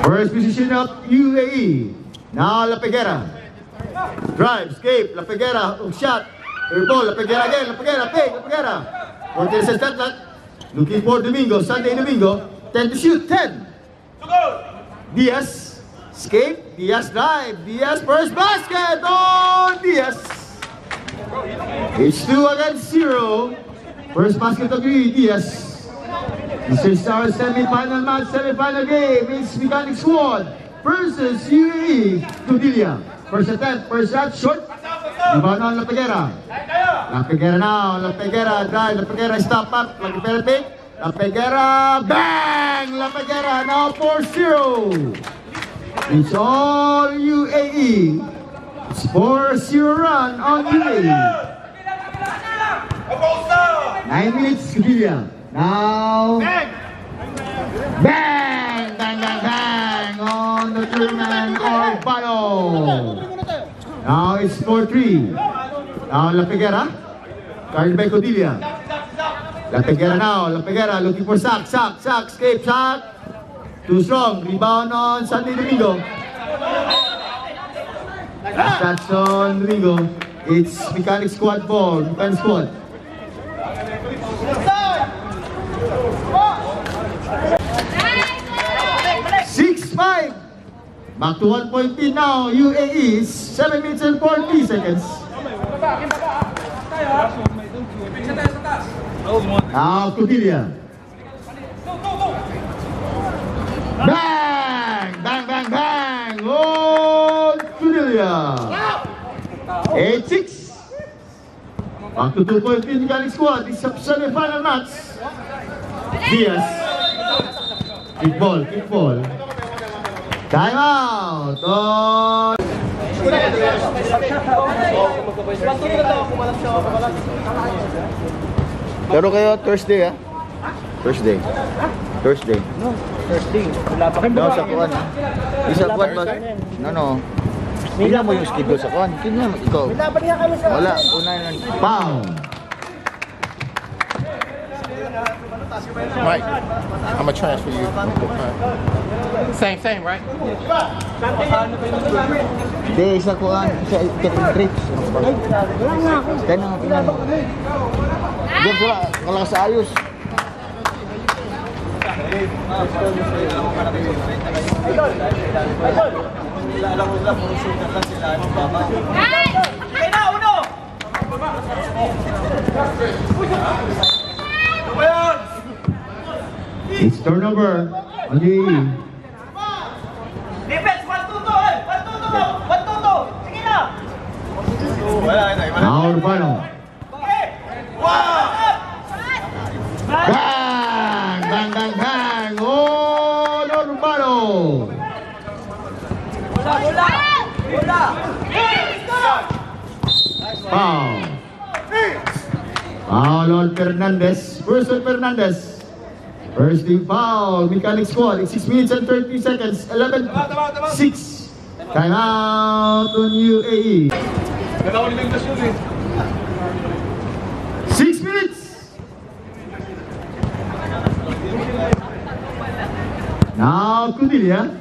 First position of UAE. Now La Peguera. Drive, escape, La Peguera, shot. Air ball, La Peguera again, La Peguera, fake, La Peguera. 14 says that. Looking for Domingo, Sunday Domingo. 10 to shoot, 10. Diaz, escape, Diaz drive, Diaz first basket, oh Diaz. It's 2 against 0. First basket of Diaz. This is our semi-final match, semi-final game. It's Mechanic Squad versus UAE Codilia. First attempt, first shot, short. Rebound on La Peguera. La Peguera now, La Peguera drive, La Peguera stop up, La Peguera pick. La Peguera, bang! La Peguera now 4-0. It's all UAE. It's 4-0 run on UAE. 9 minutes, Codilia. Now, bang! Bang! Bang, bang, bang! On the German Orbano. Now it's 4-3. Now La Peguera. Carried by Codilia. La Peguera now. La Peguera looking for sack, escape, shot. Too strong. Rebound on Sunday Domingo. That's on Domingo. It's Mechanic Squad ball. Mechanic Squad. 6-5. Back to 1 point lead now. UAE is 7 minutes and 40 seconds. Now Codilia. Bang! Bang, bang, bang! Oh, Codilia. 8-6. Back to 2 point lead Mechanic Squad. This is a semi-final match. Diaz. Kick ball. Time out! Oh. Pero kayo Thursday Thursday. No, Thursday. Wala pa kayo. No, sa kuwan. Isa kuwan ba? No. Tingnan mo yung schedule sa kuwan. Tingnan mo ikaw. Wala pa niya kayo sa. Wala, una yan. Pound! Right. I'm gonna transfer you. Same, right? Hindi, isa kuwan. Isa grapes. Tingnan mo. Diyan sila, wala sa ayos. It's turnover on the Defense, 1-2-2. Sige na. now Urbano. Bang! Bang, bang, bang! Oh, Urbano! Bola. Foul. Foul on Fernandez. First on Fernandez. First team foul. Mechanic Squad. It's 6 minutes and 30 seconds. 11-6. Time out on UAE. 6 minutes. Now Codilia.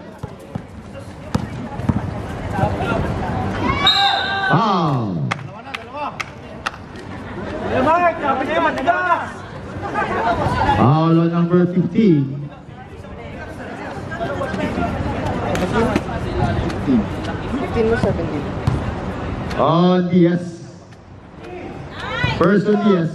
Foul. Foul on number 15. On Diaz. First on Diaz.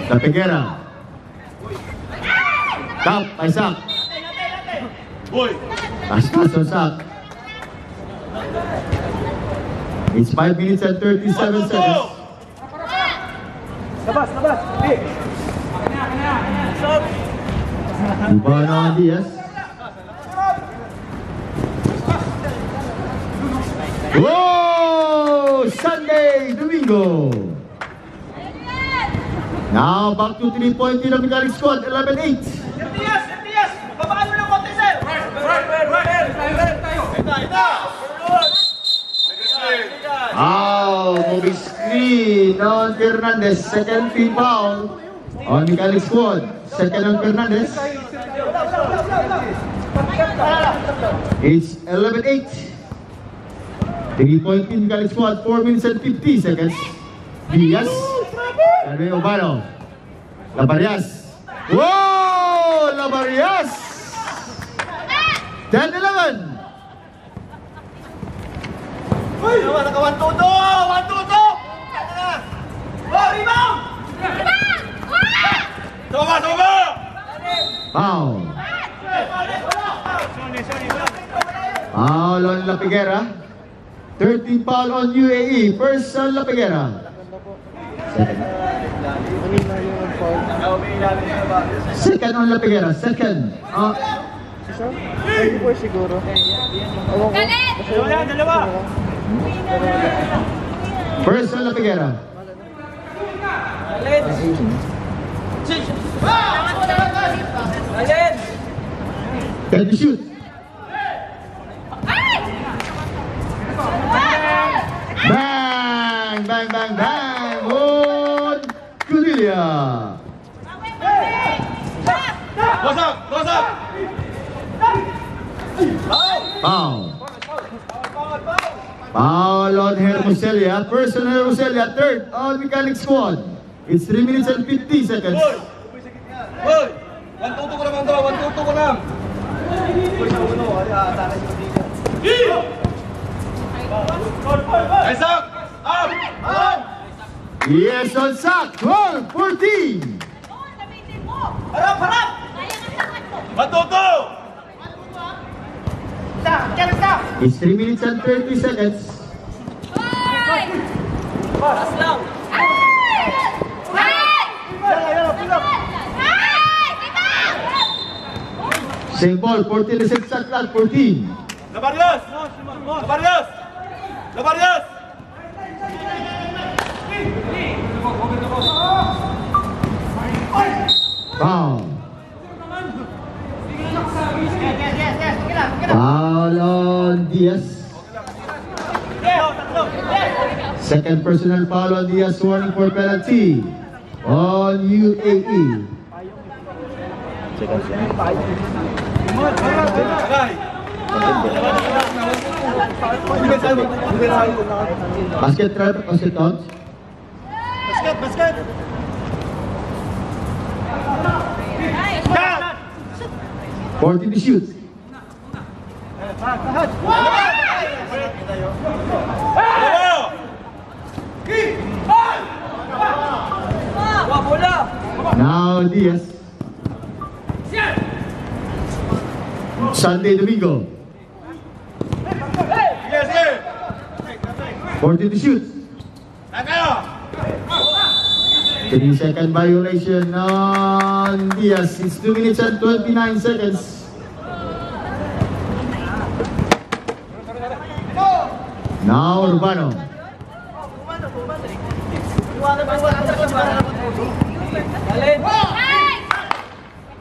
La Peguera. Tap, ay sak. Astas on sak. It's 5 minutes and 37 seconds. Labas. Rebound on Diaz. Whoa! Sunday! Domingo. Now back to 3-point lead of Mechanic Squad, 11-8. Yes! Papaano ng konti, sir? Moving screen on Fernandez. Second team foul on Mechanic Squad. Second on Fernandez. It's 11-8. 3-point lead Mechanic Squad, 4 minutes and 50 seconds. Diaz. Carmen Urbano. Labarias. Whoa! Labarias! 10-11. Naka 1-2-2! 1-2-2! Oh, rebound! Toma! Foul. Foul on La Figuera. 13 foul on UAE. First on La Figuera. Second on La Figuera. Second. Hindi po siguro. Dalawa! First on La Figuera. Alin! Can you shoot? Bang! Bang! Bang! Bang! On Curilia. Close up! Foul. Foul on Hermoselia. First on Hermoselia. Third on Mechanic Squad. It's 3 minutes and 50 seconds. Hoy! 1-2-2 ko naman to! 1-2-2 ko lang! Isaac! Up! Yes, on sack. 12-14. Harap! 1-2-2! It's 3 minutes and 30 seconds. Pass lang! Same ball. 14 is shot clock. 14. Labarias! Foul. Foul on Diaz. Second personal foul on Diaz. Warning for penalty on UAE. Basket trap, basket out. Basket! 14 to shoot. Now Diaz. Sunday Domingo. 14 to shoot. 3-second violation on Diaz. It's 2 minutes and 29 seconds. Now Urbano.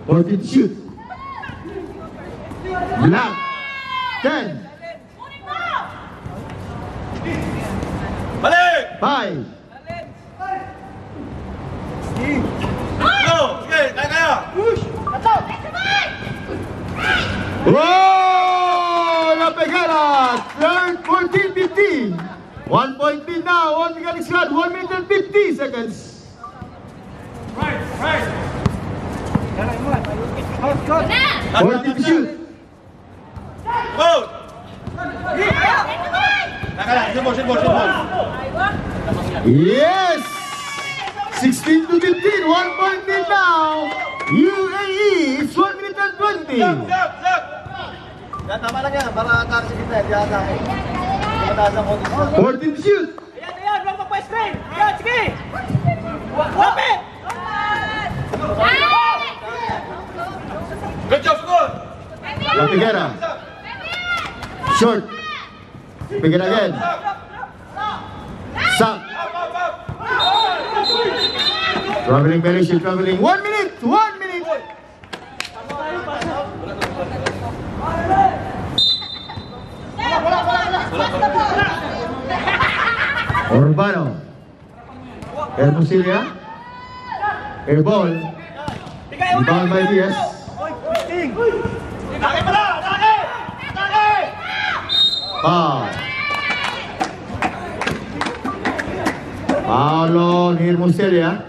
14 to shoot. Black. 10. Balik! 5. Go! Sige, kaya! Push! Whoa! La Pegara! Third 14-15. 1 point lead now on Mechanic Squad. 1 minute and 50 seconds. Right! 14 to shoot. Go! Shoot ball! Yes! 16 to 15. 1 point lead now. UAE. It's 1 minute and 20. Zap! Yan, tama lang yan. Para atake sa kita. Diyan atake. Mataas ang konti. 14 to shoot. Ayan! Huwag magpa-screen! Ayan, sige! Wapit! Good job, score! La Pegara. Short. Pegara again. Suck. Traveling Malaysia, traveling. 1 minute! 1 minute! Urbano. Hermosillo. Air ball. Rebound by Diaz. Laki pala! Laki! Laki! Foul. Foul on Hermosillo.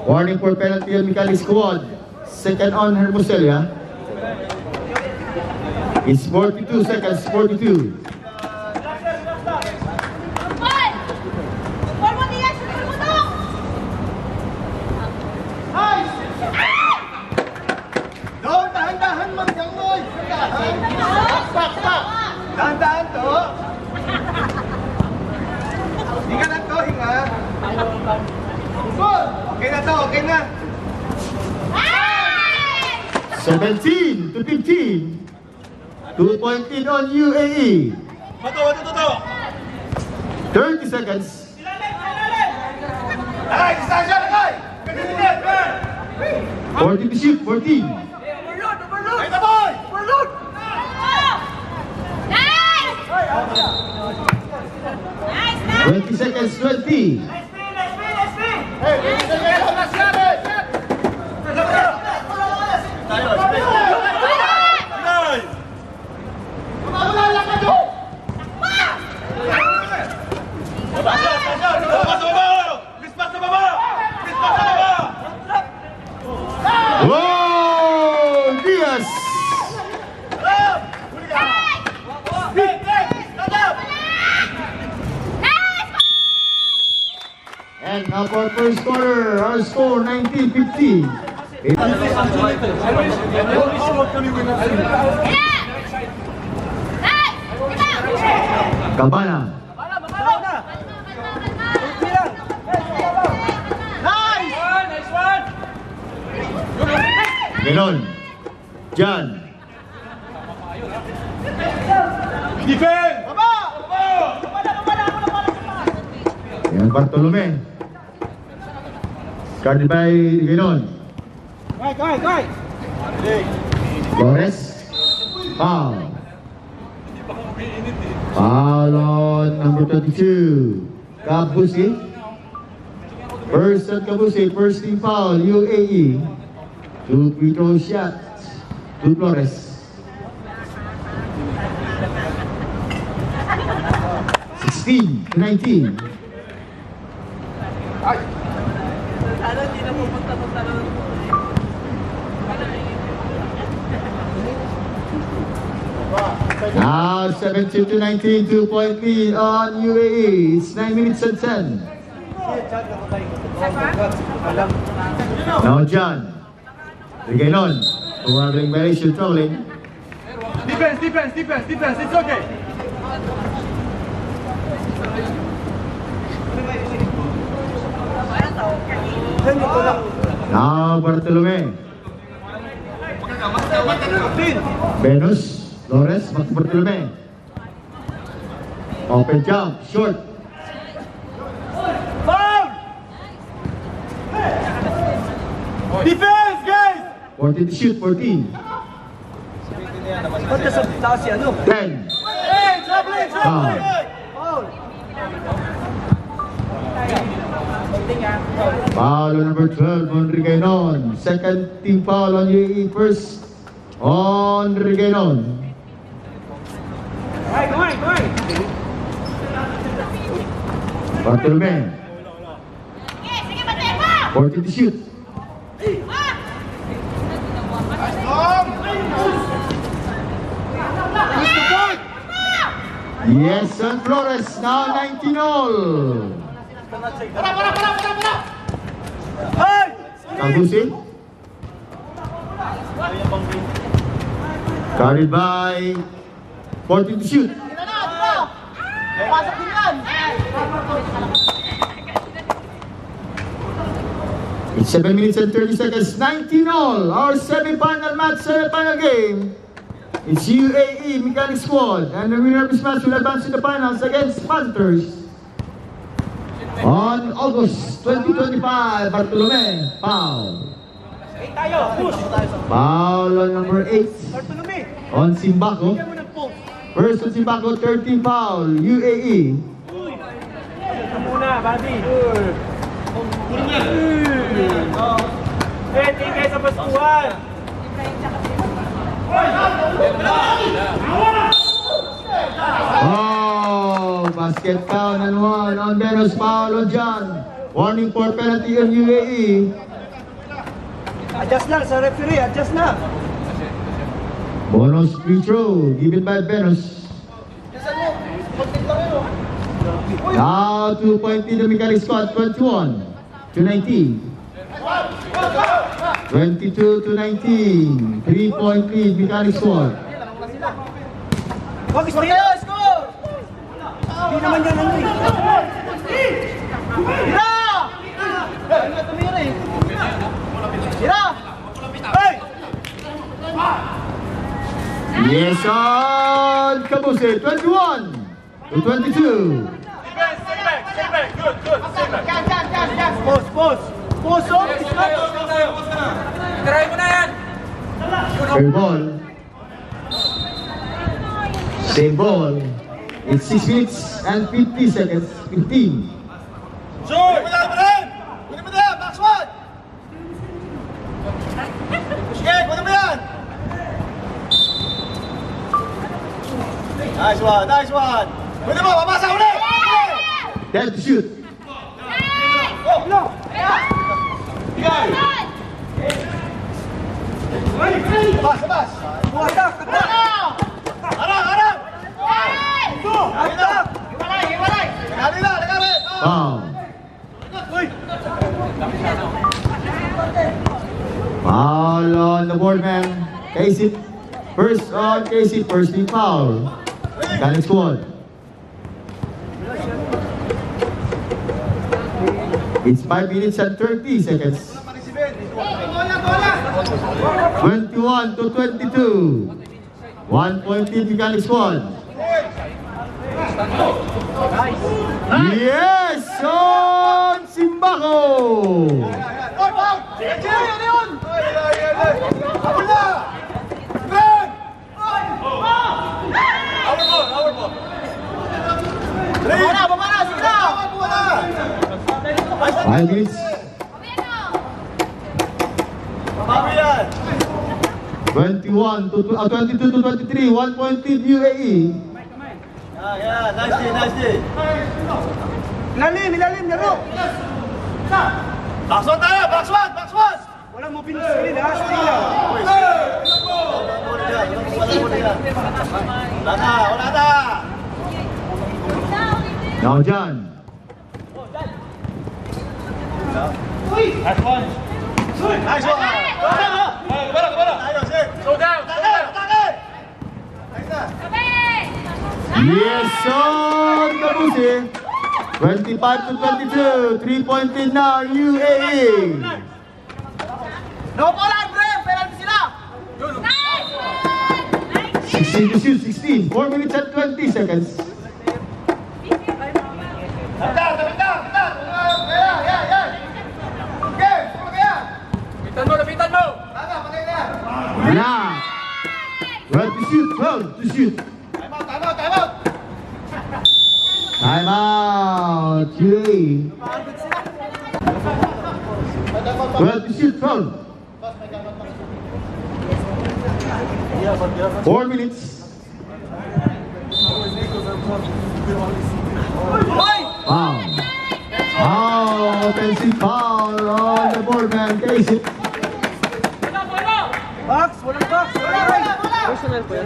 Warning for penalty on Mikali squad. Second on Hermosillo. It's 42 seconds, 42. Doon, dahan-dahan man yung noise! Dahan-dahan to! Hinga lang to, hinga! Okay na to, okay na! 17 to 15. 2-point lead on UAE. Bato! 30 seconds. Lakay, distansya, lakay! Ganyan! 40 to shoot, 14. Ay, taboy! 20 seconds, 20. Hey, tayo, Whoa! Diaz! And now for first quarter, our score 19-15. Cabana. Ganon. Jan. Defense! Baba! Yan Bartolome. Guarded by Ganon. Flores. Foul. Foul on number 22. Kabusi. First at Kabusi. First team foul. UAE. 2 free throw shots. To Flores. 16 to 19. Now 17 to 19, 2-point lead on UAE. It's 9 minutes and 10. Now John. Reganon. Wandering Malaysia traveling. Defense, it's okay! Now Bartolome. Venus. Flores. Bartolome. Open jump. Short. Foul! Defense, guys! 14 to shoot. 14. Ba't sa taas yan, no? 10. Hey, traveling! Foul on number 12 on Reganon. Second team foul on UAE. First on Reganon. Bartolome. 14 to shoot. Yes, and Flores now 19 all. Kabusi. Carried by 14 to shoot. It's 7 minutes and 30 seconds, 19 all. Our semi-final match, semi-final game. It's UAE Mechanic Squad, and the winner of this match will advance to the finals against Panthers On August 2025, Bartolome, foul. Tayo, push. Foul on number 8 Bartolome. on Simbaco. Bigyan mo ng pulse. First on Simbaco, 13 foul, UAE. Ito muna, buddy. Eh, tingay sa baskuhan. Oh, basket foul and one on Benos, foul on John. Warning for penalty on UAE. Adjust lang sa referee, adjust na. Bonus free throw given by Benos. Now 2-point lead the Mechanic squad, 21 to 19. 22 to 19. 3-point lead Mechanic squad. Wag tayo, score! Hindi naman yan ano eh. Tira! Hindi tumira eh. Tira! Hey! Yes on Kabuse, 21 to 22. Pause, pause. Pause, oh. Try mo na yan! Fair ball. Same ball. It's 6 minutes and 50 seconds. 15. Joy! Kunin mo na yan! Box 1! Sige, kunin mo yan! Nice one, nice one! Kunin mo, papasa ulit! 10 to shoot. Bas, bas! Buhatak, katak! Harang, harang! Katak! Nagali na, nagali! Foul. Foul on the board, man. Casey. First on Casey, first team foul. Mechanic squad. It's 5 minutes and 30 seconds. 21 to 22. 1-point lead Mechanic squad. Yes! On Simbaco! Five minutes. 21 to 22 to 23. 1-point lead UAE. Yeah, nice day, nice day. Ilalim, laro! Box 1 tayo, box 1, box 1! Walang mo pinusilin, ha? Sige lang. Wala na, wala na! Now John. Nice one! Tayo, sir! Slow down! Atake! Nice na! Yes, on Kabuse. 25 to 22. 3-point lead now UAE. Nakupulan, pre! Penalty sila! 16 to shoot, 16. 4 minutes and 20 seconds. Lapitan mo! Now. 12 to shoot, 12 to shoot. Time out. UAE. 12 to shoot, 12. 4 minutes. Foul. Foul. Offensive foul on the board, man. Casey. Box! Walang box! Personal po yan.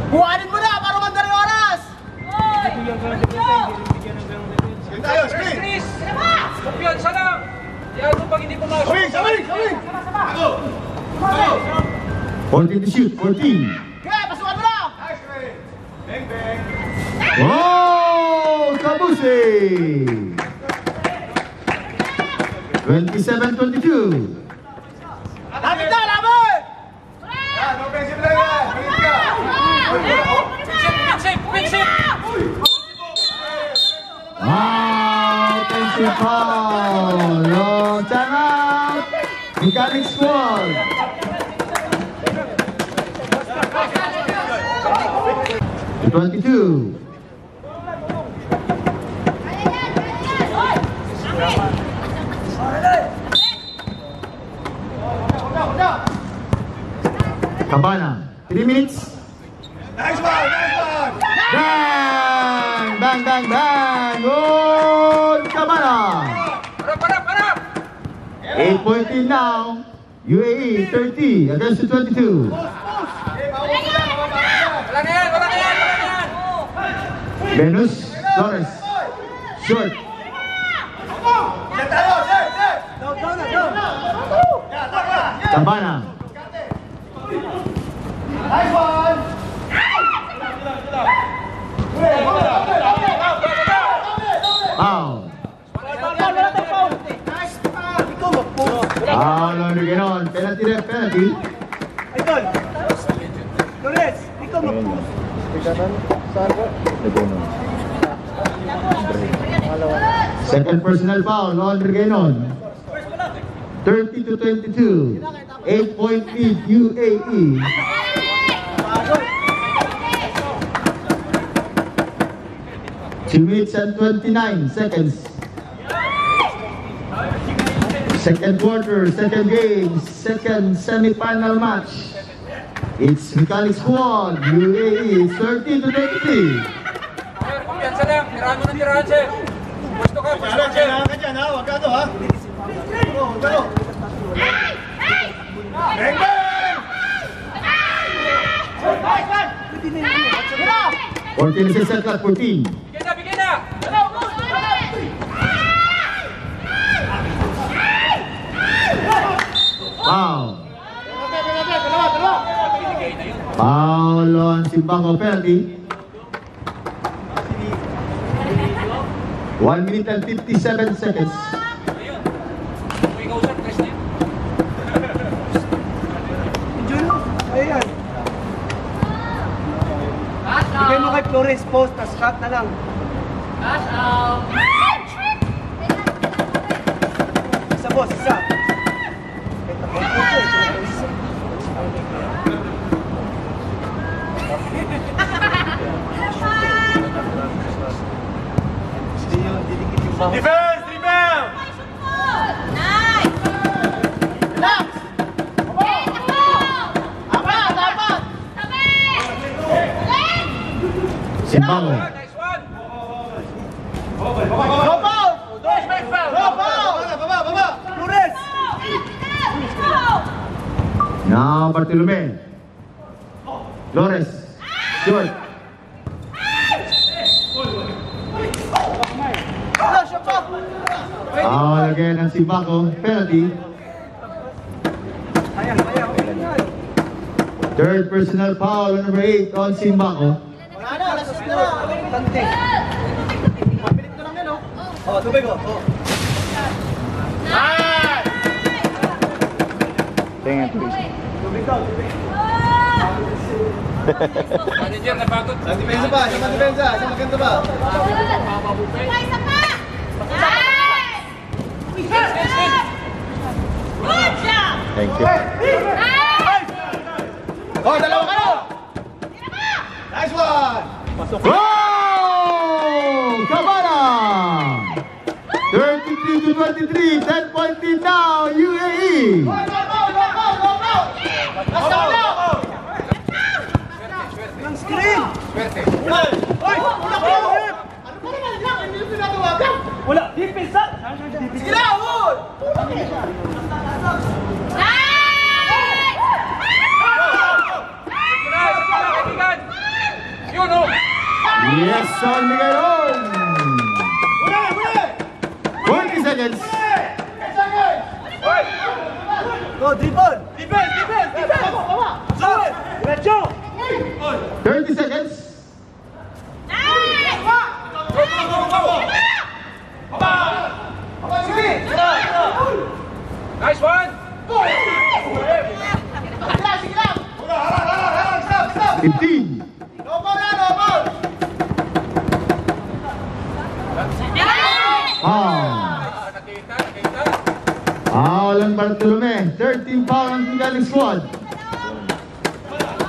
Buhanin mo na para magdari oras! Tayo, screen! Chris! Kumpiyansa lang! Yan mo pag hindi pumasok. Sawing! 14 to shoot, 14. Kaya, pasukan mo na! Nice screen! Bang, bang! Oh, Kabuse! 27-22. Lapit na, lapit! Yan, offensive lang yan! Balik ka! Pinship! Offensive foul. No timeout. Mechanic squad. To 22. Cabana. 3 minutes. Nice one! Nice one! Bang! Bang, bang, bang! Good! Cabana! 8-point lead now. UAE 30 against the 22. Venus Torres. Short. Set tayo! Set! Set! Yeah, taka! Yeah! Cabana. Nice one! Foul. Foul on the ganon. Penalty ref, penalty. Idol! Torres, ikaw mag-push. Second personal foul on the ganon. 30 to 22. 8-point lead UAE. Two minutes and 29 seconds. Second quarter, second game, second semi-final match. It's Mechanic Squad, UAE 30 to 23. Kumpiyansa lang. Tirahan mo ng tirahan, sir. Pwesto ka, pwesto ka, sir. Kailangan ka dyan, ha? Huwag ka to, ha? Huwag ka to. Bang, bang! 14 is set clock, 14. Bigyan na, bigyan na. Foul. Foul on Simbango, penalty. 1 minute and 57 seconds. Ikaw, sir, press na yun. Ayan. Bigay mo kay Flores post, tas shot na lang. Isa boss, isa. Defense! Rebound! Simbango. Nice one. Baba! Flores! Now Bartolome. Flores. Short. Foul again ang Simbango, penalty. Ayan, ayan, ayan. Third personal foul on number 8 on Simbango. Wala na, alas 6 na lang. Tante. Pilit ko lang yan, oh. Oh, tubig, oh. Oh. Tubig daw, tubig. Manager, napagod. Sa depensa ba? Sa depensa? Sa maganda ba? Thank you. Oh, dalawa ka na! Nice one! Oh! Cabana! 33 to 23, 10-point lead now, UAE! Ng screen! Wala, defense ha! Sige na, Wood! Yun, oh. Yes, son Miguelon! 40 seconds! Go, dribble! Defense! Defense! Defense! Zone! Diretso! 30 seconds! Sige! Nice one. Sige lang! Harang! Stop! Stop! 15! No ball na! No ball! Ah! on Bartolome. 13 foul on Mechanic Squad.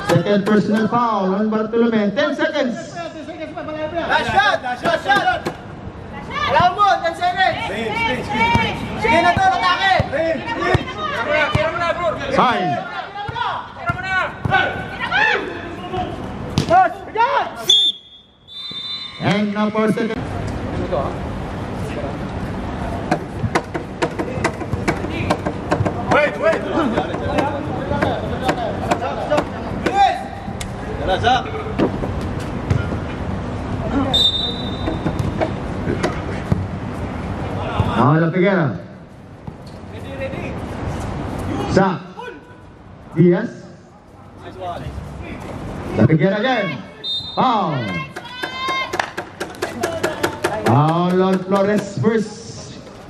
Second personal foul on Bartolome. 10 seconds. Last shot! Last shot! Wala mo! 10 seconds! Sige na to! Atake! Tira mo na, bro. Fine. Tira mo na. And now for second. Tara, Zach! Now La Figuera. Zach. Diaz. La Figuera again. Foul. Foul on Flores.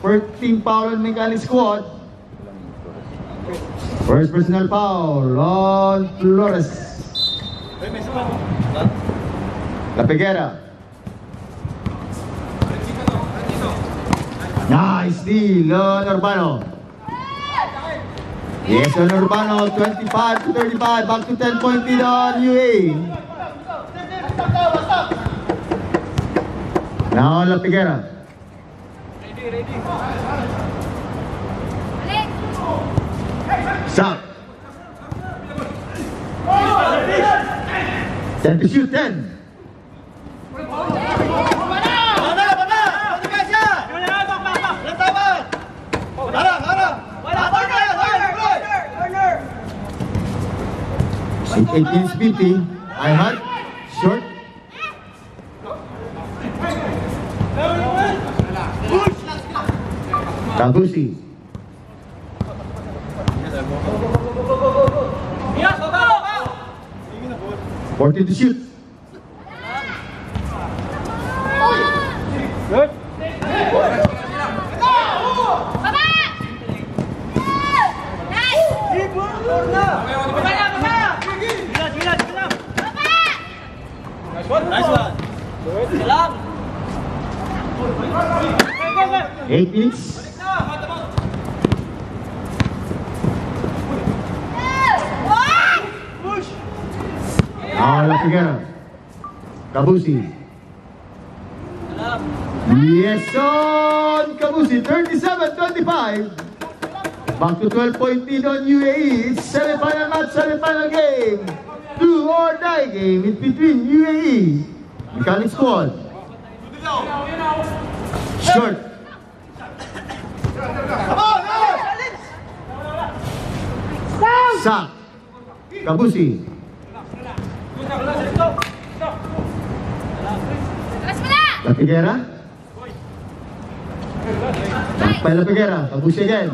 First team foul on Mechanic Squad. First personal foul on Flores. La Figuera. Nice steal on Urbano. Yes, on Urbano, 25 to 35, back to 10-point lead on UA. Now La Figuera. Stop. 10 to shoot, 10. Shoot 8 minutes 50. I had short. Tabusi. Yes, baba! 40 to shoot. Good. Nice one! 8 minutes. Now La Figuera. Tabusi. Yes, on Kabusi, 37-25. Back to 12-point lead on UAE. It's semi-final match, semi-final game. Do or die game in between UAE. Mechanic Squad. Short. Sak. Kabusi. La Figuera. Takpay La Figuera. Kabusi again.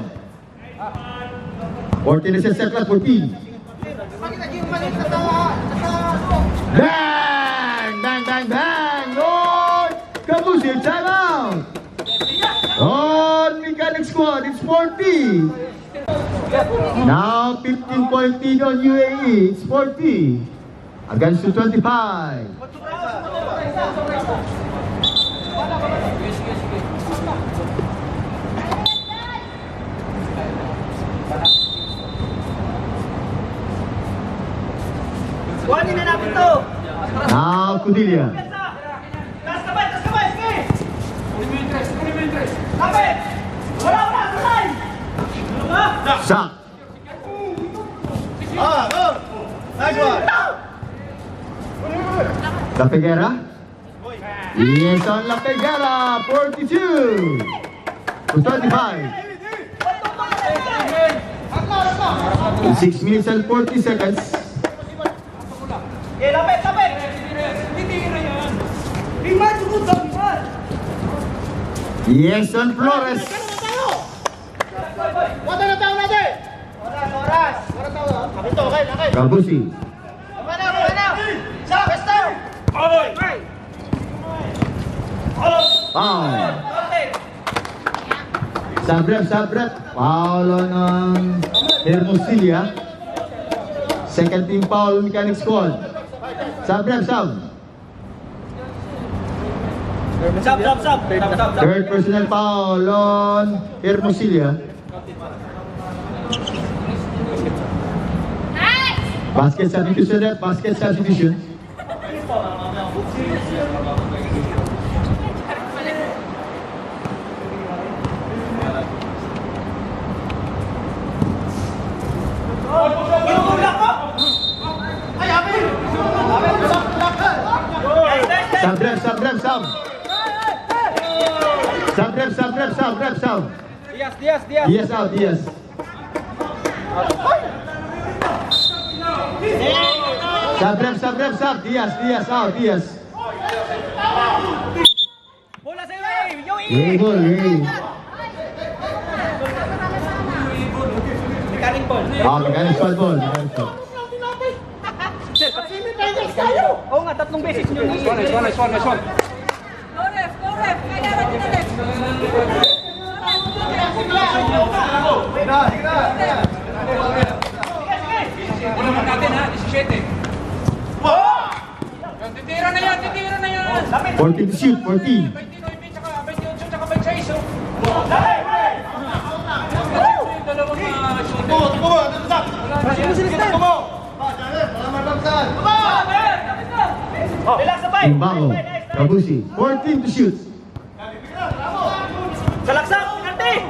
14 na sa clock, 14. Bang! Bang, bang, bang! On Kabusi, time out! On Mechanic Squad, it's 40. Now 15-point lead on UAE, it's 40. Against to 25. Kuhanin na natin to! Now Kudilia. Tas kamay, sige! Kapit! Wala! Sakay! Sak. Nice one! La Figuera. Yes, on La Figuera, 42 to 25. In 6 minutes and 40 seconds. Eh, lapit! Biman, sugod daw, biman! Yes, on Flores. Wala na tao natin! Wala oras! Ito, okay. Kabusi. Kumana! Sa, Pester! Oy! Foul. Sabrep. Foul on Hermosillo. Second team foul, Mechanic Squad. Sabrep. Sub. Third personal foul on Hermosillo. Basket substitution ref, basket substitution. Sub ref, sub ref, sub. Sub ref, sub ref, sub ref, sub. Diaz. Diaz out, Diaz. Sub ref, sub. Diaz out, Diaz. Bola sa'yo eh! Yung Yay, ball, yay. Mechanic ball. Mechanic squad ball, mechanic squad. Oo nga, 3 beses nyo ni... Nice one. Go ref! Kailangan nyo na ref! Ano naman natin ha? 17. Titira na yan! 14 to shoot, 14. 29, tsaka 28, tsaka 26. Yung dalawang shooter. Relax sabay! Timbago, Kabusi, 14 to shoot. Salaksak! Ante!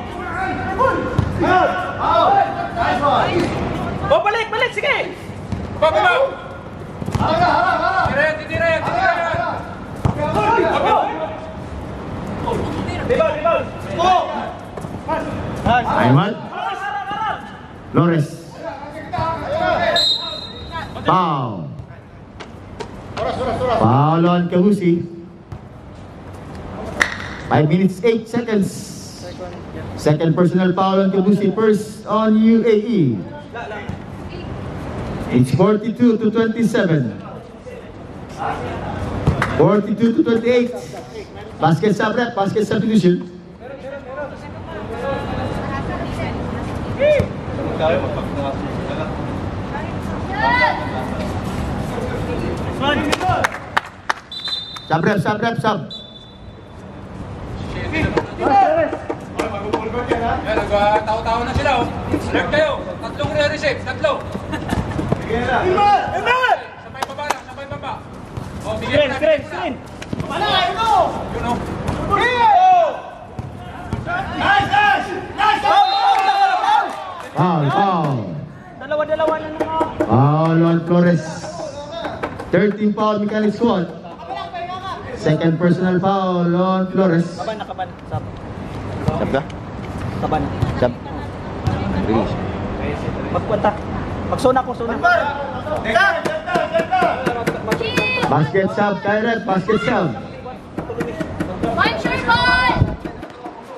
Oh, balik! Sige! Baba! Titira yan! Rebound! Ayman. Flores. Foul. Foul on Kabusi. 5 minutes, 8 seconds. Second personal foul on Kabusi. First on UAE. It's 42 to 27. 42 to 28. Basket sub rep, basket substitution. Sub rep, sub. Yan, nagtao-tao na sila. Left kayo. Tatlong re-receive. Tatlo. Sabay baba. O, bigyan mo natin. Screen! Yun o. Foul. Dalawa na mga... Foul on Flores. 13 foul mechanic squad. Second personal foul on Flores. Kaban. Sab. Sab ka? Kaban. Sab. Release. Magkwenta. Magsuna ko. Basket sub, Kairat, basket sub. One short ball!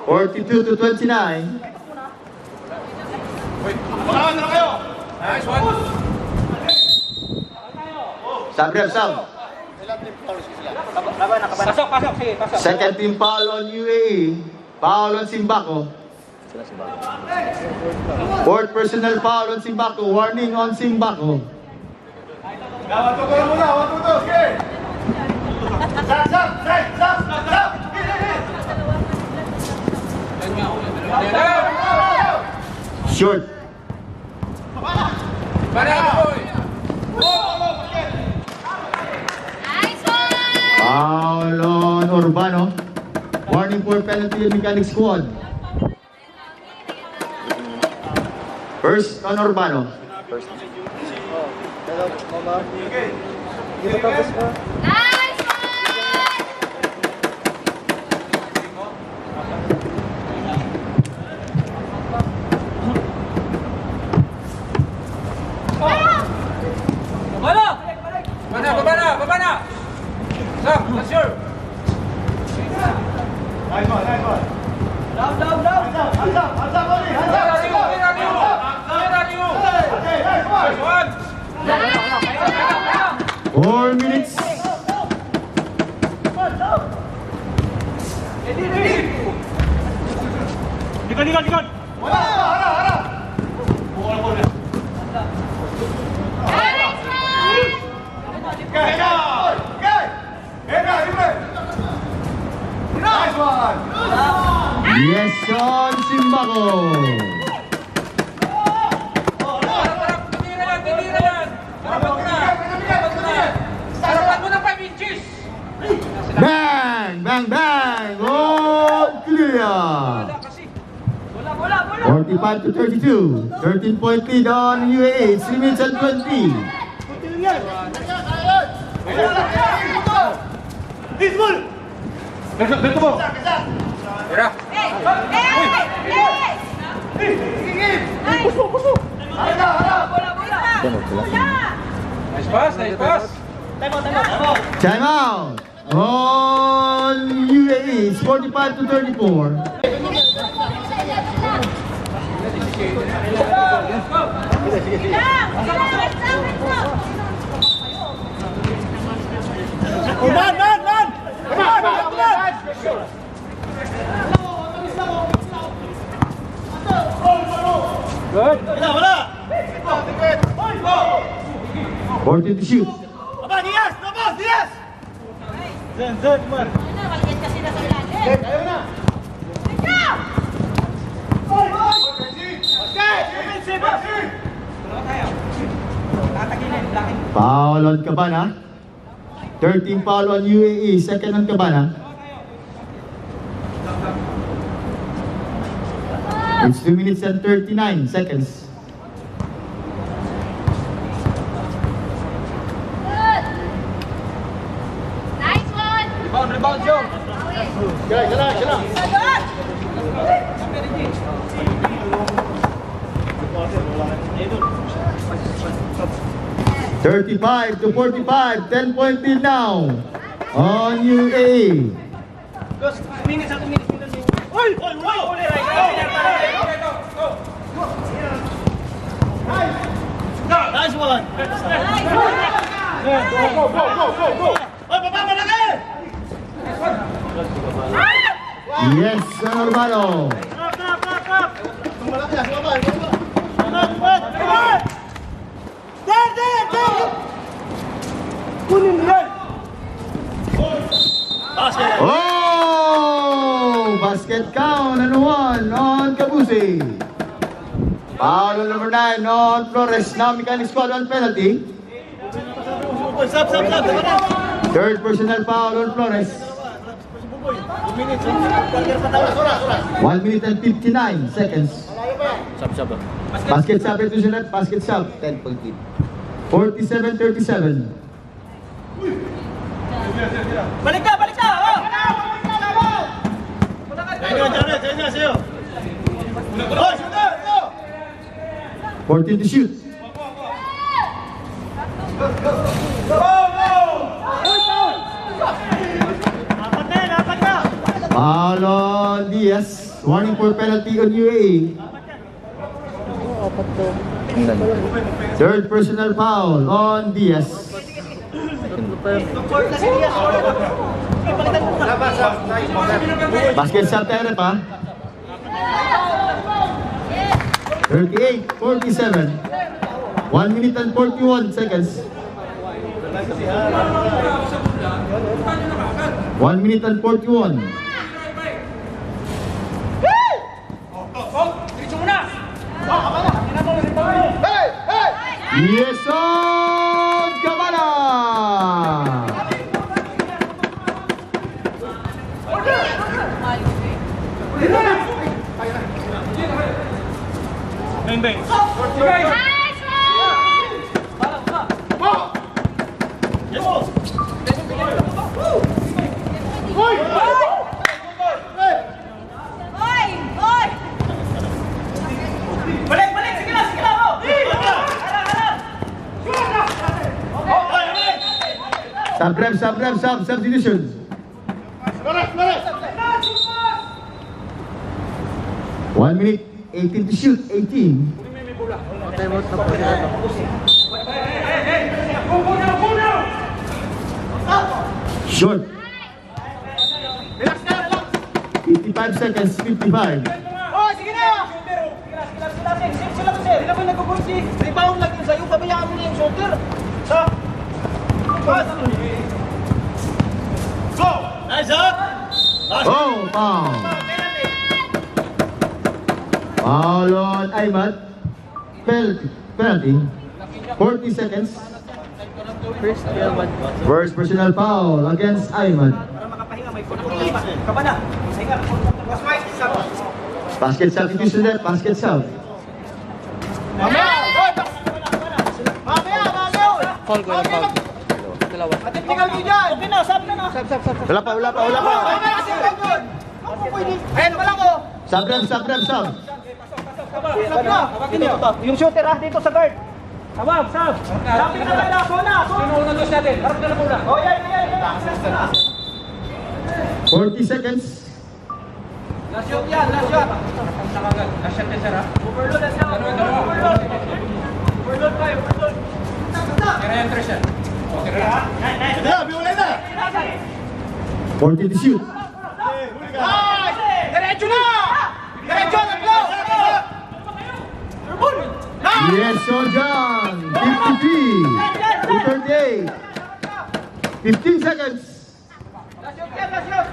42 to 29. Nice one. Sub rep, sub. Pasok. Sige, pasok. Second team foul on UAE. Foul on Simbaco. Fourth personal foul on Simbaco. Warning on Simbaco. Short. Boy. Nice one! Foul on Urbano. Warning for penalty on mechanic squad. First on Urbano. Nice one! Baba na. Sam, that's your. Nice! 4 minutes. Likod! Nice one! Yes on Simbaco. Bang! Bang! Bang! Oh, clear! 45 to 32. 13-point lead on UAE. 3 minutes and 20. Tira. Nice pass, nice pass. Time out! On UAE. It's 45 to 34. Good. 14 to shoot. Foul on Cabana. 13 foul on UAE. Second on Cabana. It's 2 minutes and 39 seconds. Nice one. Rebound, Joe. 35 to 45. 10-point lead now on UAE. Nice one. Yes, Normalo. Oh! Basket count and 1 on Cabusi. Foul on number 9 on Flores. Now mechanic squad on penalty. Third personal foul on Flores. 1 minute and 59 seconds. Basket substitution at basket sub. 10-point lead. 47-37. Balik na! Balik na! Oh! 14 to shoot. Foul on Diaz. Warning for penalty on UAE. Third personal foul on Diaz. Basket sub tayo pa. 38-47. 1 minute and 41 seconds. 1 minute and 41. Yes, on Cabana! Balik! Balik! Sige lang! Sige lang! Substitution. 1 minute, 18 to shoot, 18. Short. 55 seconds, 55. Oh, sige na! Sila kasi, hindi naman nag-gursi. Rebound lang yun sa'yo, pabayaan mo na yung shooter. Sa? Pass! Go! Nice up! Oh, foul. Foul on Aymat. Penalty. 40 seconds. First personal foul against Ayman. Para makapahinga, may pulpul pa. Kaba na. Pahinga. Mas white, isa. Basket substitution net, basket sub. Mamaya! Mamaya! Mamaya! Call ko yung foul. Dalawa. Tingnan mo dyan! Okay na, sabi na na. Sab. Wala pa. Mamaya kasi yun! Ayan pa lang oh! Sub. Sabi na! Yung shooter dito sa guard. Sabab, sab! Sabi na lang, sona! Sinuuna dos natin. Harap na lang muna. Oh, yan! 40 seconds. Last shot yan, last shot! Nakagad. Last shot yan, sir, ha? Overload na siya! Overload tayo, overload! Kaya yan, Trish, yan. Okay na. 40 to shoot. Diretso na! Diretso, tatlo! Yes, so John. 53 to 38. 15 seconds. Last shot yan, last shot!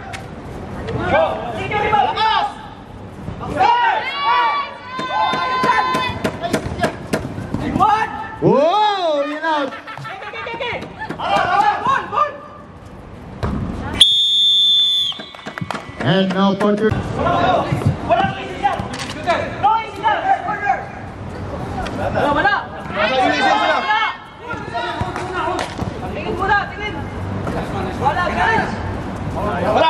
Sige, lakas! One! Whoa, in out. Ball! And now Porter. Walang easy yan! No easy yan! Corner! Wala! Tingin muna, tingin! Wala, guys! Wala!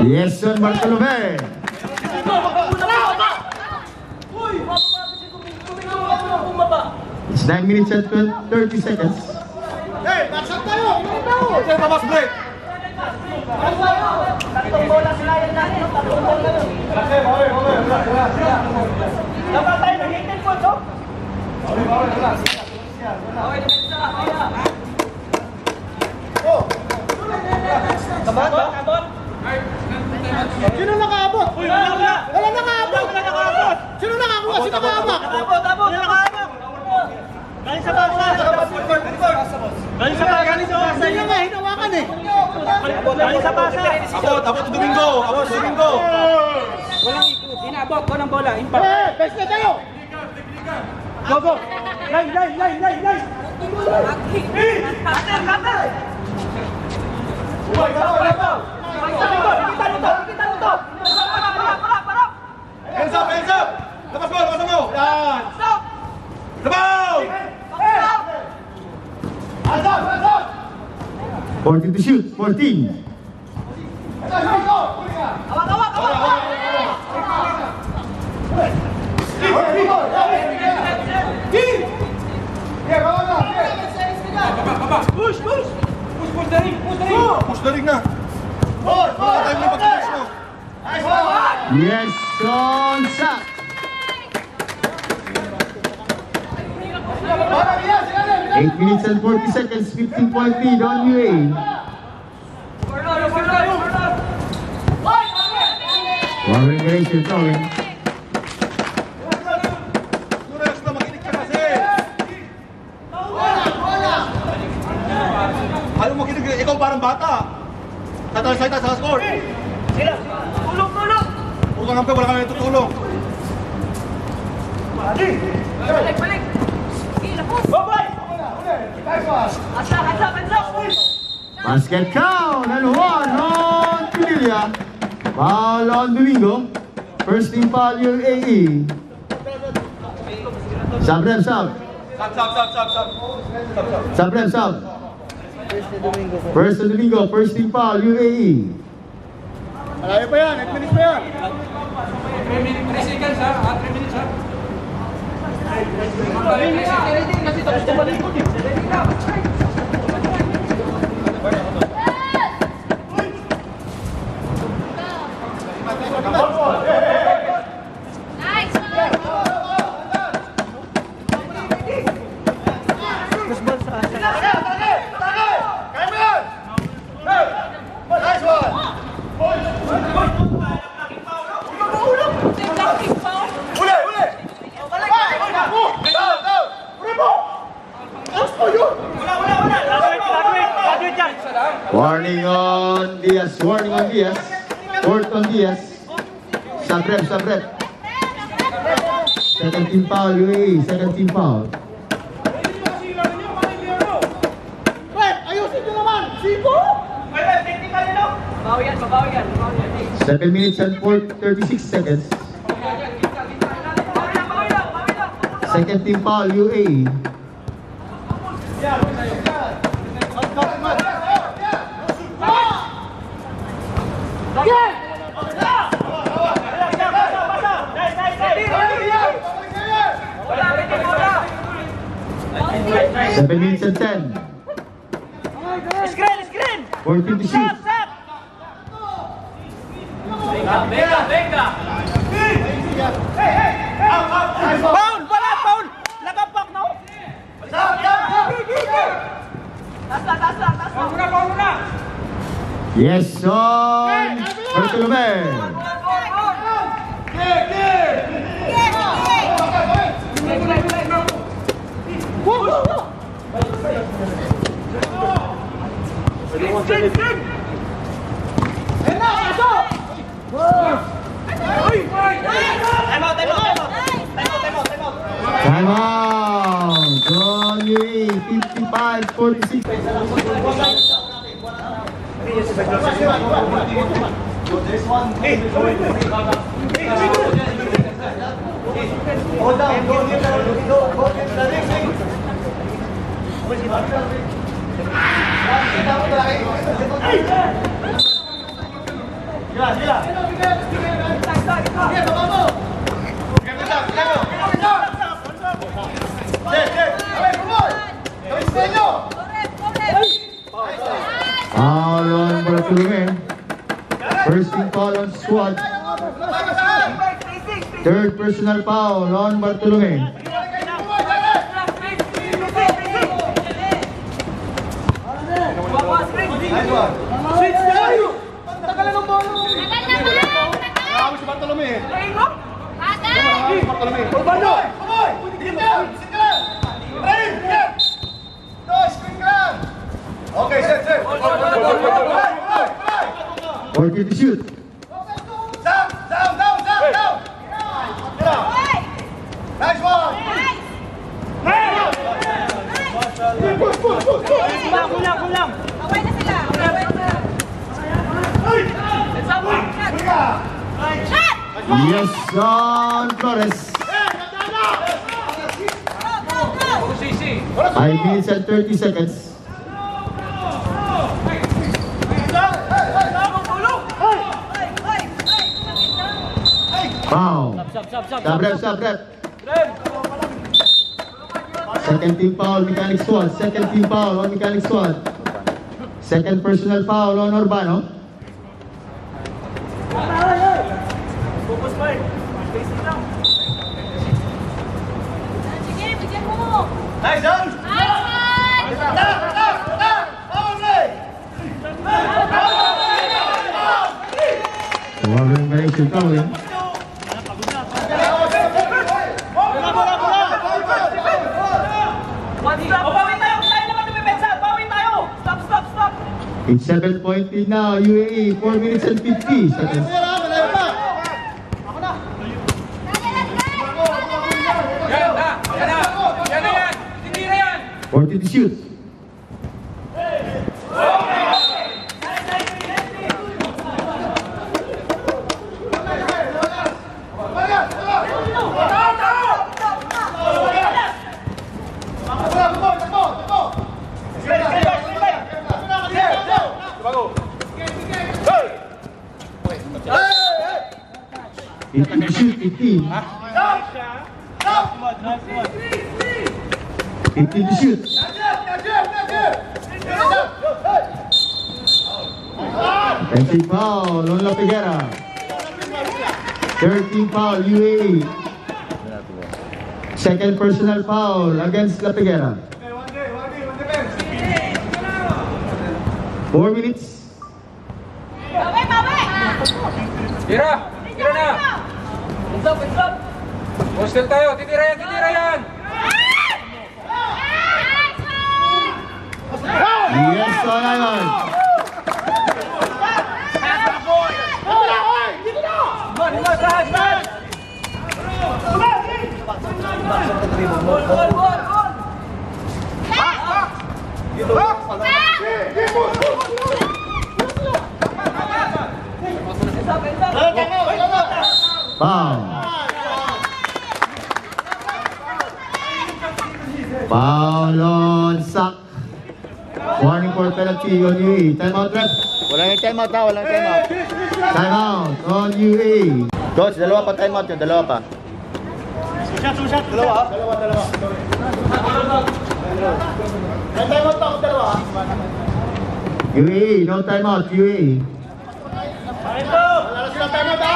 Yes, son Bartolome. It's 9 minutes and 30 seconds. Tatlong bola sila yan natin. Tatlong bola yun. Dapat tayo nag-18 points, oh. Okay, depensa. Kabot. Sino nakaabot? Wala. Wala nakaabot! Sino nakakuha? Sino nakaabot? Abot. Galing sa basa. Sino nga hinawakan eh? Galing sa basa. Abot Domingo! Walang ikot. Inaabot ko ng bola. Impact. Best na tayo! Go. Line. Cutter. Kita nito. Parap. Hands up! Labas mo! Yan! Stop. Labaw! 40 to shoot. 14. Awak. Push the ring. Push the ring na! Wala tayo yung pag-finish mo! Yes, son shot. Eight minutes and 40 seconds. 15-point lead on UA. Warren Gracie throwing. Nunes na makinig ka kasi! Ayaw makinig, ikaw parang bata! Tatalasalita sa score! Tulong. Puro kang hampe, wala kang natutulong! Balik. Sige, lapos. Hands up. Basket count and one on Pinilla. Foul on Domingo. First team foul UAE. Sub. Sub. First to Domingo. First team foul UAE. Malayo pa yan, 8 minutes pa yan! 3 seconds, ha? 3 minutes, ha? Nice one. Warning on Diaz. Fourth on Diaz. Stop rep, stop rep. Second team foul, UAE. Second team foul. Wait, ayusin nyo naman! Sipo! Wait, technical yun, no? Babawi yan, babawi yan. 7 minutes and 36 seconds. Second team foul, UAE. Seven minutes and 10. Screen, screen! 14 to shoot. Foul! Wala, foul! Nagapak na! Taas na! Yes, son. Bartolome. Time out. On UAE, 55-46. Foul on Bartolome. First team foul on squad. Third personal foul on Bartolome. Okay, set. 40 to shoot. Down. Nice one. Kulang! Away na sila. Shot! Yes, son Flores. Go! 5 minutes and 30 seconds. Foul. Stop rep. Second team foul, Mechanic Squad. Second team foul on Mechanic Squad. Second personal foul on Urbano. Sige, bigyan mo. Nice done. Nice! Warning violation fouling. Bawi tayo! Tayo naman tumipensa! Bawi tayo! Stop! It's 7 point lead now, UAE. 4 minutes and 50 seconds. Yan. Titira yan. 40 to shoot. To shoot, 15. 15 to shoot. Defensive foul on La Figuera. 13 foul, UAE. Second personal foul against La Figuera. 4 minutes. Tira na. Hostel tayo. Titira yan. Yes, on Island. Foul. Foul on Sak. Warning for penalty on UAE. Timeout ref. Walang timeout na, walang timeout. Timeout on UAE. Coach, dalawa pa timeout yun, dalawa pa. Dalawa. May timeout pa ako, dalawa. UAE, no timeout, UAE. Wala silang timeout ha.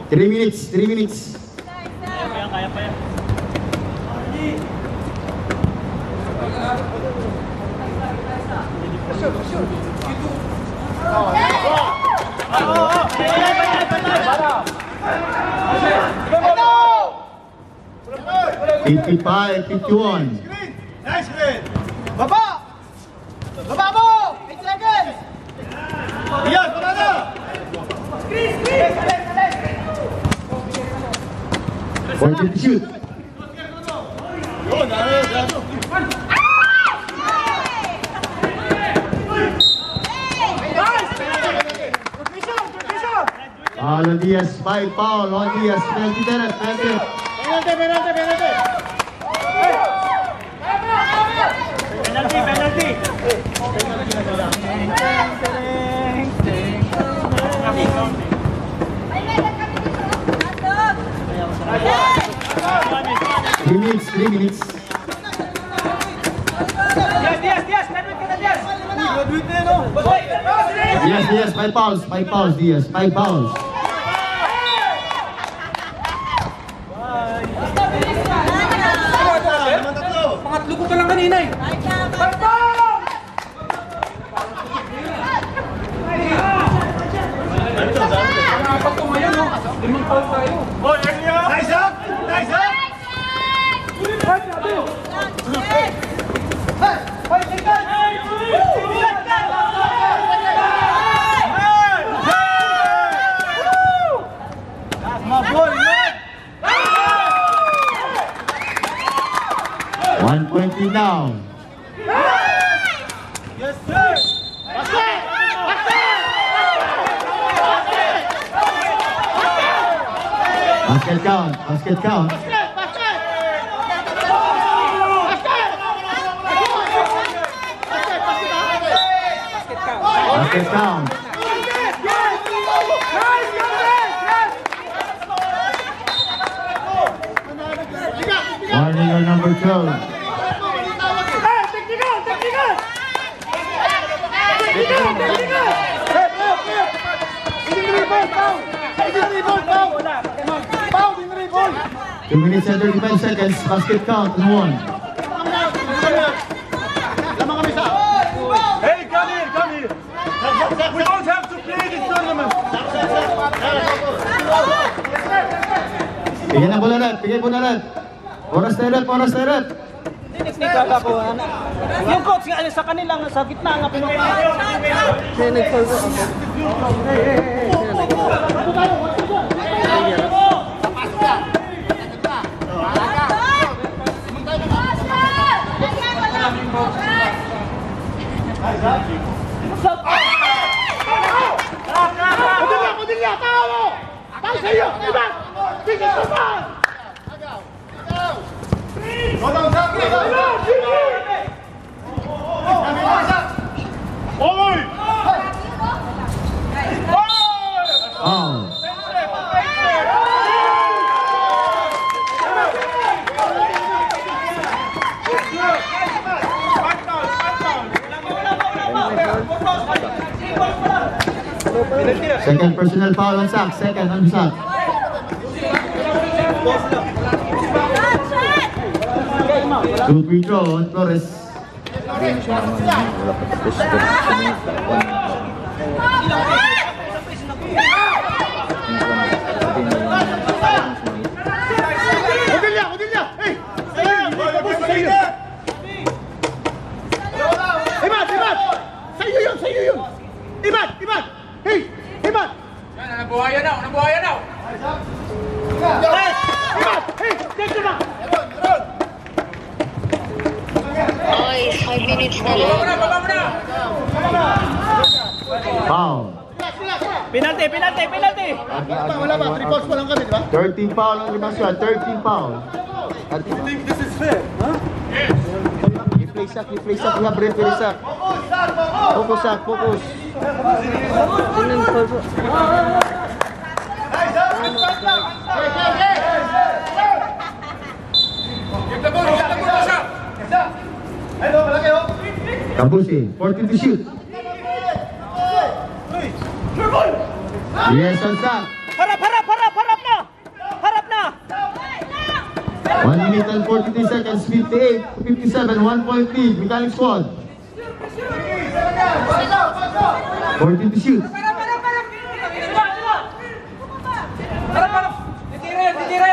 Three minutes. $55, $51. Nice red. Baba! Baba mo! 8 seconds! Yan, baba na! 40 to shoot. Foul on Diaz, 5 foul on Diaz, penalty. Penalty. 3 minutes. Diaz, 5 fouls, Diaz, 5 fouls. Pangatlo ko pa lang kanina eh. Pag tumayan, no? 5 foul tayo. Nice up! Nice up! One point lead now. Yes, sir! Basket count. Basket count. Warning on number 12. Two minutes and 35 seconds. Basket count and 1. Hey, come here! We don't have to play this tournament! Bigyan ng bola red. Oras na red. Technical ako. Yung coach nga sa kanila sa gitna nga pinuha. Foul. Second personal foul on Sak. Two free throw on Flores. buhaya now, nabuhaya now. Okay, 5 minutes na Baba lang. mo na. Foul. Penalty, penalty, penalty! Wala ba? 3 balls pa lang kami, di ba? 13 foul ang limang squad. 13 foul. At This is fair, huh? replay sack. We have referee sack. Focus sack, focus. Give the ball, Tasha. Ay, no, malaki, oh. Kabusi, 14 to shoot. Yes, on sack. Harap, harap, harap, harap na! Harap na! 1 minute and 43 seconds, 58, 57, 1 point lead, Mechanic Squad. 14 to shoot.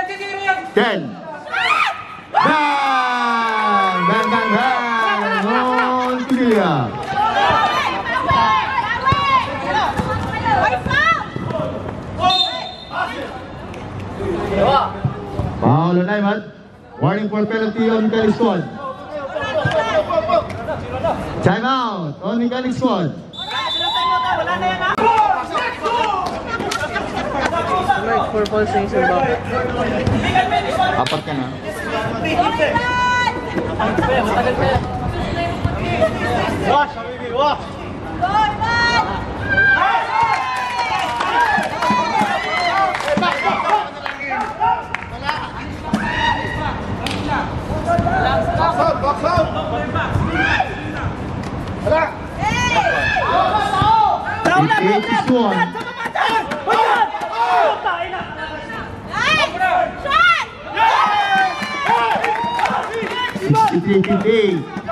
Titirin. 10. Bang! Bang, bang, bang! On Pidilla. Foul on Ayman. Warning for penalty on Mechanic Squad. Time out on Mechanic Squad. Wala na yan, ha? Apat ka na. Wash, habibi, wash. Box out! Wala! 58 to 1. Shot! 63-58.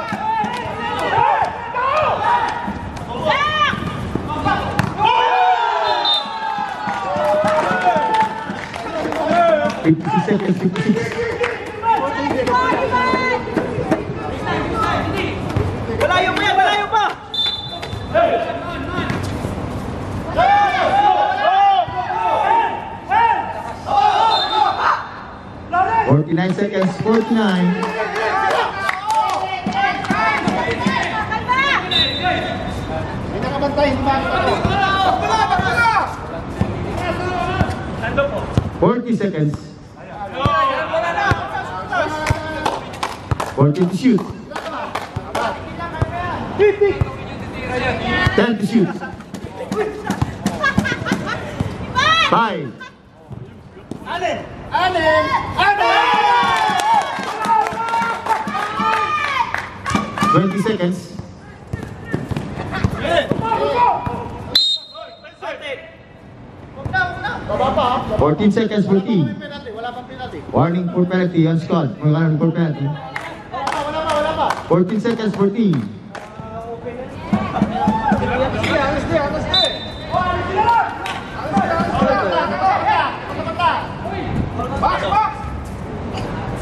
Seconds, 56. Malayo pa yan, malayo pa! 49 seconds, 49. May nakabantay, hindi ba? 40 seconds. 14 to shoot. 10 to shoot. 5. 20 seconds. 14 seconds for team. Penalty, wala pang penalty. Warning for penalty on squad. Warning for penalty. Wala pa. 14 seconds for team.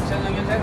Isa lang yun, sir.